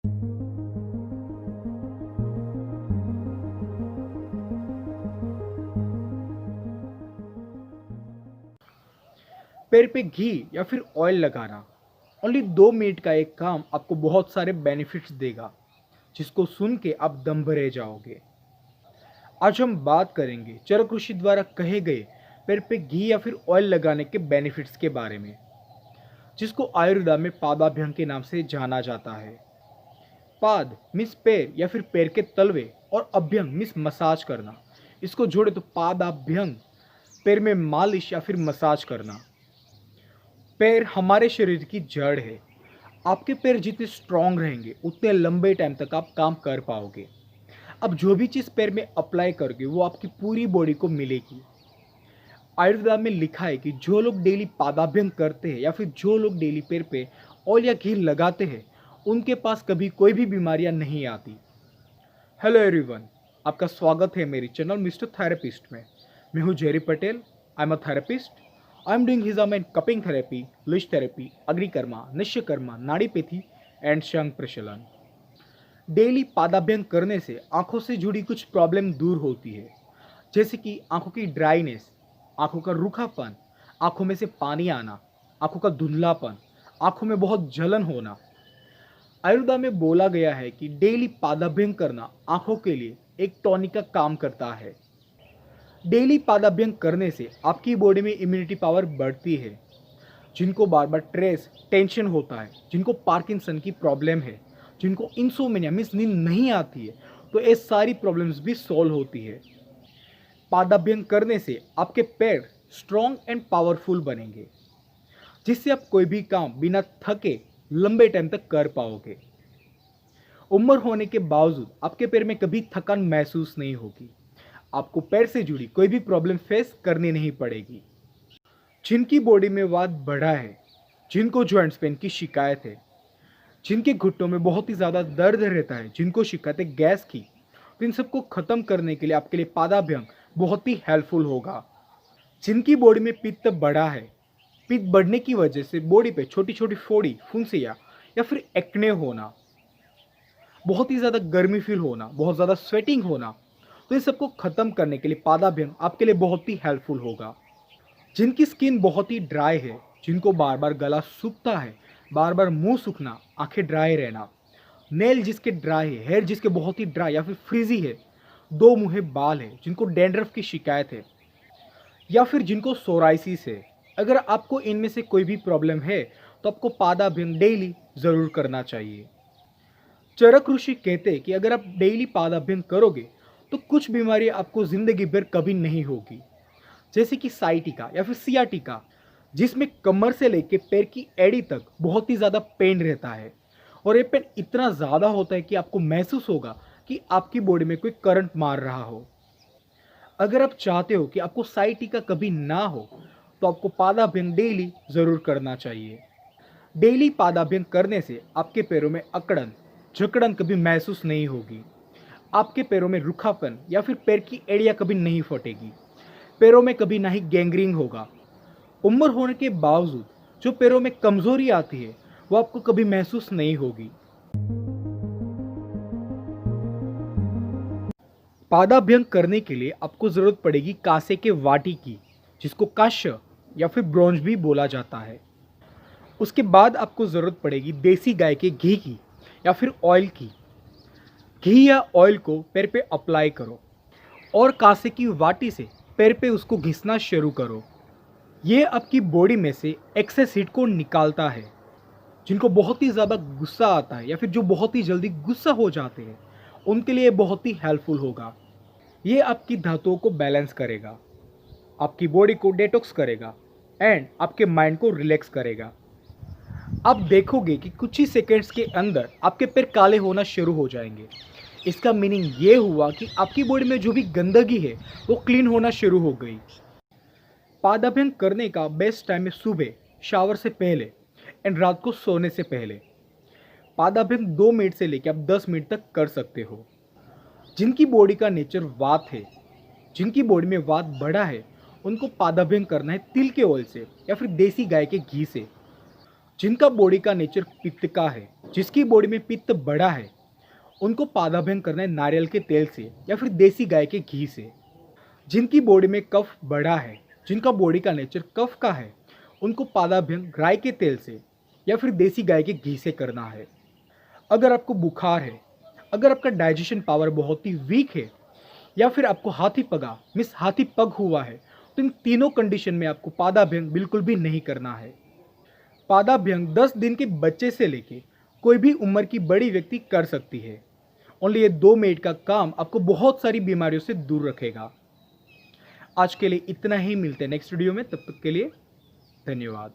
पैर पे घी या फिर ऑयल लगाना ओनली 2 मिनट का एक काम आपको बहुत सारे बेनिफिट्स देगा, जिसको सुन के आप दम भरे जाओगे। आज हम बात करेंगे चरक ऋषि द्वारा कहे गए पैर पे घी या फिर ऑयल लगाने के बेनिफिट्स के बारे में, जिसको आयुर्वेदा में पादाभ्यंग के नाम से जाना जाता है। पाद मीन्स पैर या फिर पैर के तलवे और अभ्यंग मीन्स मसाज करना। इसको जोड़े तो पादाभ्यंग, पैर में मालिश या फिर मसाज करना। पैर हमारे शरीर की जड़ है। आपके पैर जितने स्ट्रांग रहेंगे उतने लंबे टाइम तक आप काम कर पाओगे। अब जो भी चीज़ पैर में अप्लाई करोगे वो आपकी पूरी बॉडी को मिलेगी। आयुर्वेदा में लिखा है कि जो लोग डेली पादाभ्यंग करते हैं या फिर जो लोग डेली पैर पे ऑयल या घी लगाते हैं उनके पास कभी कोई भी बीमारियां नहीं आती। हेलो एवरीवन, आपका स्वागत है मेरी चैनल मिस्टर थेरेपिस्ट में। मैं हूं Jerry Patel. I am a therapist. I am doing हिजाम and cupping therapy, leech therapy, अग्निकर्मा, निश्चयकर्मा, नाड़ीपैथी एंड शंख प्रचलन। डेली पादाभ्यंग करने से आंखों से जुड़ी कुछ प्रॉब्लम दूर होती है, जैसे कि आंखों की ड्राइनेस, आंखों का रूखापन, आंखों में से पानी आना, आंखों का धुंधलापन, आंखों में बहुत जलन होना। आयुर्वेदा में बोला गया है कि डेली पादाभ्यंग करना आंखों के लिए एक टॉनिक का काम करता है। डेली पादाभ्यंग करने से आपकी बॉडी में इम्यूनिटी पावर बढ़ती है। जिनको बार बार स्ट्रेस, टेंशन होता है, जिनको पार्किंसन की प्रॉब्लम है, जिनको इंसोम्निया मीन्स नींद नहीं आती है, तो ये सारी प्रॉब्लम्स भी सॉल्व होती है। पादाभ्यंग करने से आपके पैर स्ट्रॉन्ग एंड पावरफुल बनेंगे, जिससे आप कोई भी काम बिना थके लंबे टाइम तक कर पाओगे। उम्र होने के बावजूद आपके पैर में कभी थकान महसूस नहीं होगी। आपको पैर से जुड़ी कोई भी प्रॉब्लम फेस करनी नहीं पड़ेगी। जिनकी बॉडी में वात बढ़ा है, जिनको जॉइंट्स पेन की शिकायत है, जिनके घुटनों में बहुत ही ज़्यादा दर्द रहता है, जिनको शिकायत है गैस की, तो इन सबको ख़त्म करने के लिए आपके लिए पादाभ्यंग बहुत ही हेल्पफुल होगा। जिनकी बॉडी में पित्त बढ़ा है, पित्त बढ़ने की वजह से बॉडी पे छोटी छोटी फोड़ी, फुंसियाँ या फिर एक्ने होना, बहुत ही ज़्यादा गर्मी फील होना, बहुत ज़्यादा स्वेटिंग होना, तो इन सबको ख़त्म करने के लिए पादाभ्यंग आपके लिए बहुत ही हेल्पफुल होगा। जिनकी स्किन बहुत ही ड्राई है, जिनको बार बार गला सूखता है, बार बार मुंह सूखना, आंखें ड्राई रहना, नेल जिसके ड्राई है, हेयर जिसके बहुत ही ड्राई या फिर फ्रीजी है, दो मुँहे बाल है, जिनको डैंड्रफ की शिकायत है, या फिर जिनको सोराइसिस है, अगर आपको इनमें से कोई भी प्रॉब्लम है तो आपको पादाभ्यंग डेली ज़रूर करना चाहिए। चरक ऋषि कहते हैं कि अगर आप डेली पादाभ्यंग करोगे तो कुछ बीमारियां आपको ज़िंदगी भर कभी नहीं होगी, जैसे कि साइटिका या फिर सियाटिका, जिसमें कमर से लेकर पैर की एड़ी तक बहुत ही ज़्यादा पेन रहता है। और ये पेन इतना ज़्यादा होता है कि आपको महसूस होगा कि आपकी बॉडी में कोई करंट मार रहा हो। अगर आप चाहते हो कि आपको साइटिका कभी ना हो तो आपको पादाभ्यंग डेली ज़रूर करना चाहिए। डेली पादाभ्यंग करने से आपके पैरों में अकड़न, जकड़न कभी महसूस नहीं होगी। आपके पैरों में रूखापन या फिर पैर की एड़ियाँ कभी नहीं फटेगी। पैरों में कभी ना ही गैंग्रीन होगा। उम्र होने के बावजूद जो पैरों में कमजोरी आती है वो आपको कभी महसूस नहीं होगी। पादाभ्यंग करने के लिए आपको ज़रूरत पड़ेगी कांसे के वाटी की, जिसको काश्य या फिर ब्रोंज भी बोला जाता है। उसके बाद आपको ज़रूरत पड़ेगी देसी गाय के घी की या फिर ऑयल की। घी या ऑयल को पैर पे अप्लाई करो और कांसे की वाटी से पैर पे उसको घिसना शुरू करो। ये आपकी बॉडी में से एक्सेस हीट को निकालता है। जिनको बहुत ही ज़्यादा गुस्सा आता है या फिर जो बहुत ही जल्दी गुस्सा हो जाते हैं उनके लिए बहुत ही हेल्पफुल होगा। ये आपकी धातुओं को बैलेंस करेगा, आपकी बॉडी को डिटॉक्स करेगा एंड आपके माइंड को रिलैक्स करेगा। आप देखोगे कि कुछ ही सेकेंड्स के अंदर आपके पैर काले होना शुरू हो जाएंगे। इसका मीनिंग ये हुआ कि आपकी बॉडी में जो भी गंदगी है वो क्लीन होना शुरू हो गई। पादाभ्यंग करने का बेस्ट टाइम है सुबह शावर से पहले एंड रात को सोने से पहले। पादाभ्यंग 2 मिनट से लेकर आप 10 मिनट तक कर सकते हो। जिनकी बॉडी का नेचर वात है, जिनकी बॉडी में वात बढ़ा है, उनको पादाभ्यंग करना है तिल के ऑयल से या फिर देसी गाय के घी से। जिनका बॉडी का नेचर पित्त का है, जिसकी बॉडी में पित्त बड़ा है, उनको पादाभ्यंग करना है नारियल के तेल से या फिर देसी गाय के घी से। जिनकी बॉडी में कफ बड़ा है, जिनका बॉडी का नेचर कफ का है, उनको पादाभ्यंग राई के तेल से या फिर देसी गाय के घी से करना है। अगर आपको बुखार है, अगर आपका डाइजेशन पावर बहुत ही वीक है, या फिर आपको हाथी पगा मीन्स हाथी पग हुआ है, तो इन तीनों कंडीशन में आपको पादाभ्यंग बिल्कुल भी नहीं करना है। पादाभ्यंग 10 दिन के बच्चे से लेके कोई भी उम्र की बड़ी व्यक्ति कर सकती है। ओनली ये 2 मिनट का काम आपको बहुत सारी बीमारियों से दूर रखेगा। आज के लिए इतना ही, मिलते हैं नेक्स्ट वीडियो में, तब तक के लिए धन्यवाद।